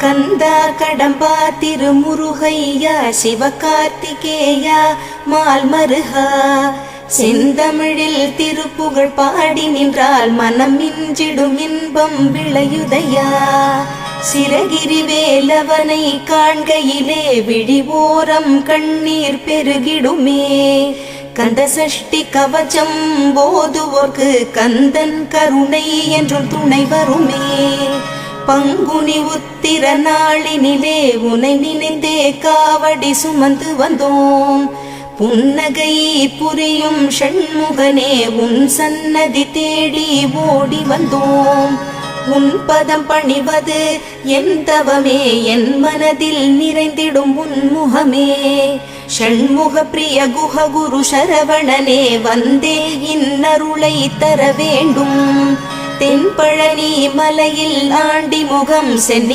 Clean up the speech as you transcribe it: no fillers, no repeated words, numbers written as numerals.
கந்தா கடம்பா திருமுருகையா சிவகார்த்திகேயா மால்மருகா செந்தமிழில் திருப்புகழ் பாடி நின்றால் மனம் மிஞ்சிடும் இன்பம் விளையுதையா. சிரகிரி வேலவனை காண்கையிலே விழி ஓரம் கண்ணீர் பெருகிடுமே. கந்த சஷ்டி கவச்சம் போதுவோர்க்கு கந்தன் கருணை என்றும் துணை வருமே. பங்குனி உத்திர நாளினிலே உனை நினைந்தே காவடி சுமந்து வந்தோம். புன்னகை புரியும் ஷண்முகனே உன் சன்னதி தேடி ஓடி வந்தோம். உன் பதம் பணிவது என் தவமே, என் மனதில் நிறைந்திடும் உன்முகமே. ஷண்முக பிரிய குஹ குரு சரவணனே வந்தே இன்னருளை தர வேண்டும். தென்பழனி மலையில் ஆண்டி முகம் சென்னி